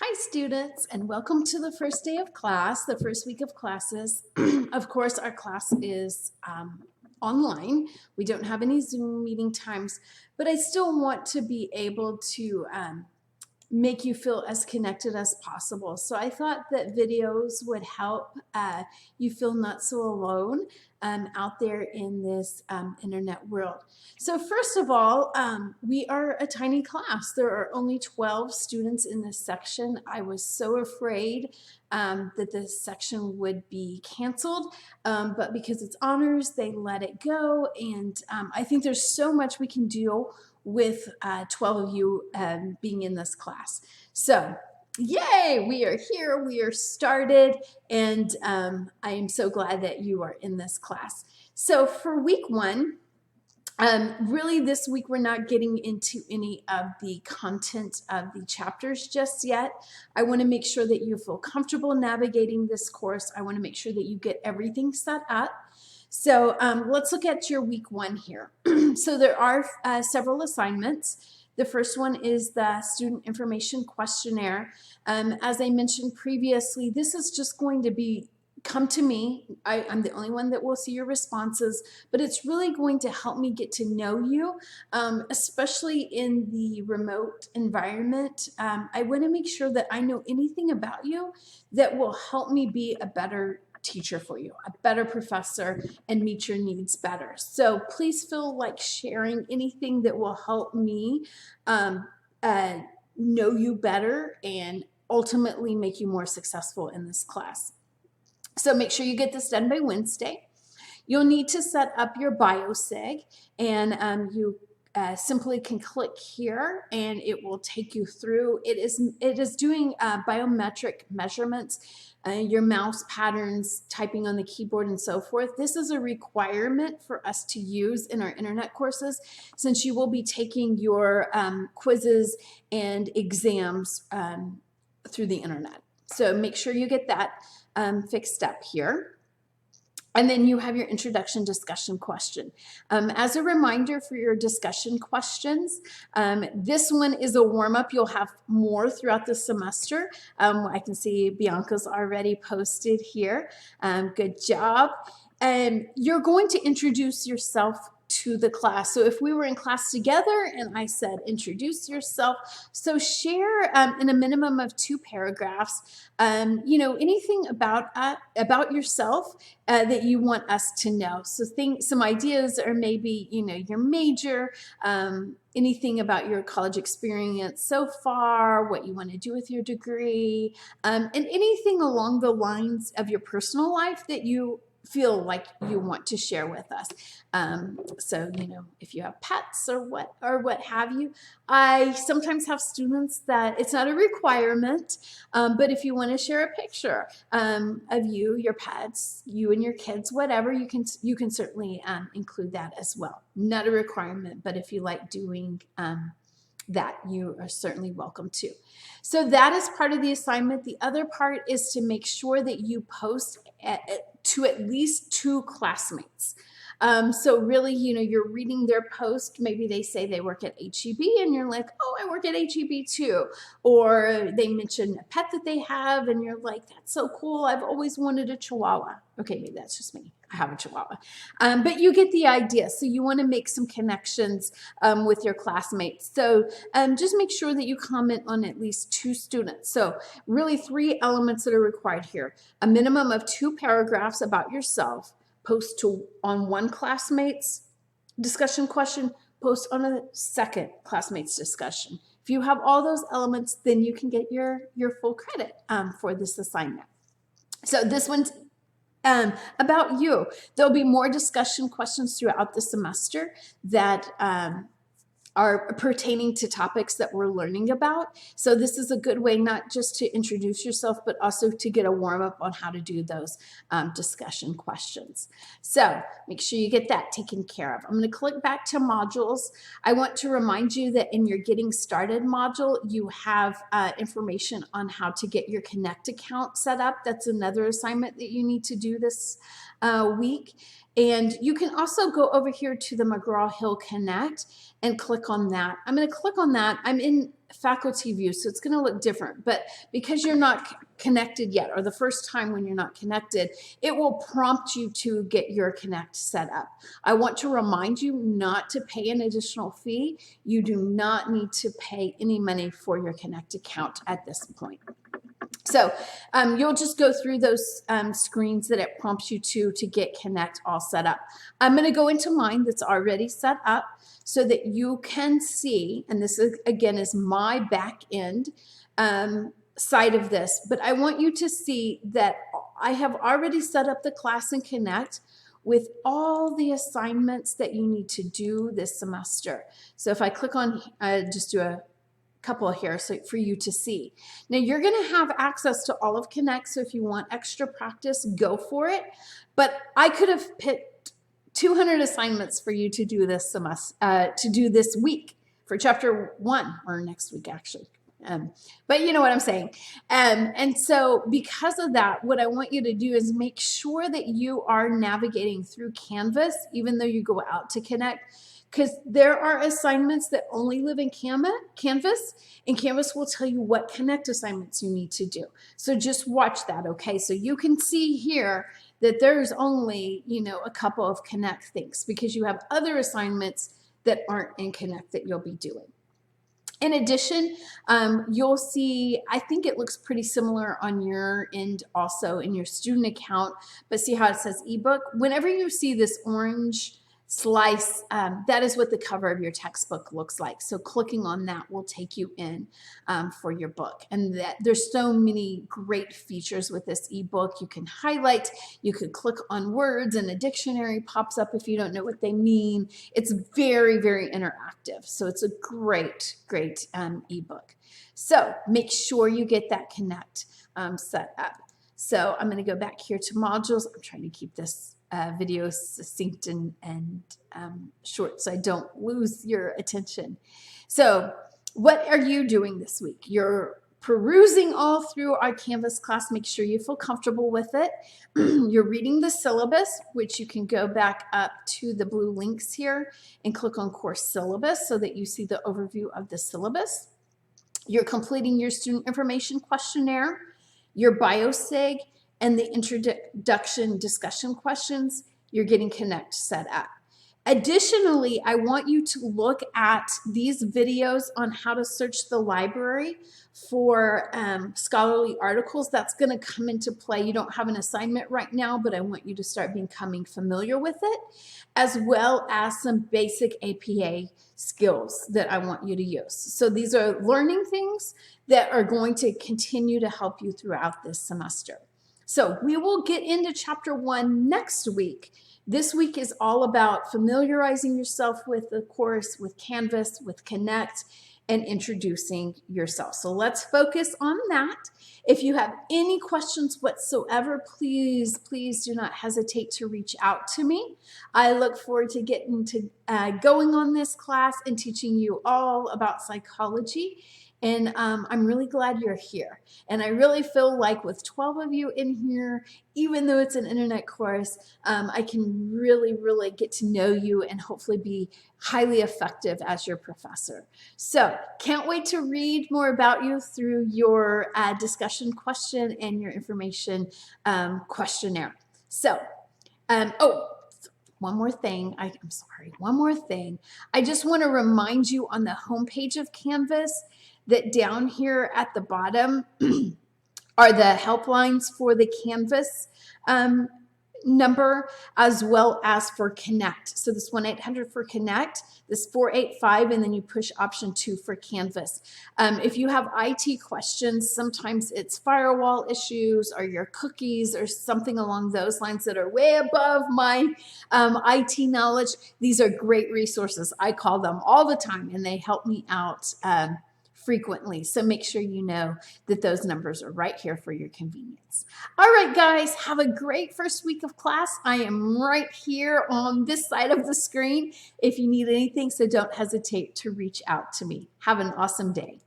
Hi students, and welcome to the first day of class, the first week of classes. Of course, our class is online. We don't have any Zoom meeting times, but I still want to be able to make you feel as connected as possible. So I thought that videos would help you feel not so alone out there in this internet world. So first of all, we are a tiny class. There are only 12 students in this section. I was so afraid that this section would be canceled, but because it's honors, they let it go. And I think there's so much we can do with 12 of you being in this class. So yay, we are here, we are started, and I am so glad that you are in this class. So for week one, really this week we're not getting into any of the content of the chapters just yet. I want to make sure that you feel comfortable navigating this course. I want to make sure that you get everything set up. So let's look at your week one here. So there are several assignments. The first one is the student information questionnaire. As I mentioned previously, this is just going to be come to me. I'm the only one that will see your responses, but it's really going to help me get to know you, especially in the remote environment. I want to make sure that I know anything about you that will help me be a better teacher for you, a better professor, and meet your needs better. So please feel like sharing anything that will help me know you better and ultimately make you more successful in this class. So make sure you get this done by Wednesday. You'll need to set up your biosig, and you simply can click here and it will take you through. It is doing biometric measurements, your mouse patterns, typing on the keyboard, and so forth. This is a requirement for us to use in our internet courses, since you will be taking your quizzes and exams through the internet. So make sure you get that fixed up here. And then you have your introduction discussion question. As a reminder for your discussion questions, this one is a warm-up. You'll have more throughout the semester. I can see Bianca's already posted here. Good job. And you're going to introduce yourself to the class. So if we were in class together and I said, introduce yourself, so share in a minimum of 2 paragraphs, anything about yourself that you want us to know. So some ideas are maybe, your major, anything about your college experience so far, what you want to do with your degree, and anything along the lines of your personal life that you feel like you want to share with us. So, if you have pets or what have you, I sometimes have students that it's not a requirement, but if you want to share a picture of you, your pets, you and your kids, whatever, you can certainly include that as well. Not a requirement, but if you like doing that, you are certainly welcome to. So that is part of the assignment. The other part is to make sure that you post to at least 2 classmates. So really, you're reading their post. Maybe they say they work at HEB and you're like, oh, I work at HEB too. Or they mention a pet that they have and you're like, that's so cool. I've always wanted a Chihuahua. Okay, maybe that's just me. I have a Chihuahua. But you get the idea. So you want to make some connections with your classmates. So just make sure that you comment on at least 2 students. So really 3 elements that are required here. A minimum of 2 paragraphs about yourself. Post on one classmate's discussion question, post on a second classmate's discussion. If you have all those elements, then you can get your full credit for this assignment. So this one's about you. There'll be more discussion questions throughout the semester that are pertaining to topics that we're learning about. So this is a good way not just to introduce yourself, but also to get a warm-up on how to do those discussion questions. So make sure you get that taken care of. I'm going to click back to modules. I want to remind you that in your Getting Started module, you have information on how to get your Connect account set up. That's another assignment that you need to do this week. And you can also go over here to the McGraw-Hill Connect and click on that. I'm going to click on that. I'm in faculty view, so it's going to look different. But because you're not connected yet, or the first time when you're not connected, it will prompt you to get your Connect set up. I want to remind you not to pay an additional fee. You do not need to pay any money for your Connect account at this point. So you'll just go through those screens that it prompts you to get Connect all set up. I'm going to go into mine that's already set up so that you can see, and this is, again, is my back end side of this, but I want you to see that I have already set up the class in Connect with all the assignments that you need to do this semester. So if I click on, just do a couple here so for you to see. Now you're going to have access to all of Connect, so if you want extra practice, go for it. But I could have picked 200 assignments for you to do this semester, to do this week for chapter 1, or next week actually. But you know what I'm saying. And so because of that, what I want you to do is make sure that you are navigating through Canvas, even though you go out to Connect, because there are assignments that only live in Canvas, and Canvas will tell you what Connect assignments you need to do. So just watch that, okay? So you can see here that there's only, you know, a couple of Connect things because you have other assignments that aren't in Connect that you'll be doing. In addition, you'll see, I think it looks pretty similar on your end also in your student account, but see how it says ebook? Whenever you see this orange slice, that is what the cover of your textbook looks like. So clicking on that will take you in for your book. And that there's so many great features with this ebook. You can highlight, you could click on words, and a dictionary pops up if you don't know what they mean. It's very, very interactive. So it's a great, great ebook. So make sure you get that Connect set up. So I'm going to go back here to modules. I'm trying to keep this video succinct and short so I don't lose your attention. So what are you doing this week? You're perusing all through our Canvas class. Make sure you feel comfortable with it. You're reading the syllabus, which you can go back up to the blue links here and click on course syllabus so that you see the overview of the syllabus. You're completing your student information questionnaire, your biosig, and the introduction discussion questions. You're getting Connect set up. Additionally, I want you to look at these videos on how to search the library for scholarly articles. That's going to come into play. You don't have an assignment right now, but I want you to start becoming familiar with it, as well as some basic APA skills that I want you to use. So these are learning things that are going to continue to help you throughout this semester. So we will get into chapter 1 next week. This week is all about familiarizing yourself with the course, with Canvas, with Connect, and introducing yourself. So let's focus on that. If you have any questions whatsoever, please, please do not hesitate to reach out to me. I look forward to getting to going on this class and teaching you all about psychology. And I'm really glad you're here. And I really feel like with 12 of you in here, even though it's an internet course, I can really, really get to know you and hopefully be highly effective as your professor. So can't wait to read more about you through your discussion question and your information questionnaire. So, oh, one more thing. I'm sorry, one more thing. I just want to remind you on the homepage of Canvas that down here at the bottom are the helplines for the Canvas number, as well as for Connect. So this 1-800 for Connect, this 485, and then you push option 2 for Canvas. If you have IT questions, sometimes it's firewall issues or your cookies or something along those lines that are way above my IT knowledge. These are great resources. I call them all the time, and they help me out frequently. So make sure you know that those numbers are right here for your convenience. All right, guys, have a great first week of class. I am right here on this side of the screen if you need anything, so don't hesitate to reach out to me. Have an awesome day.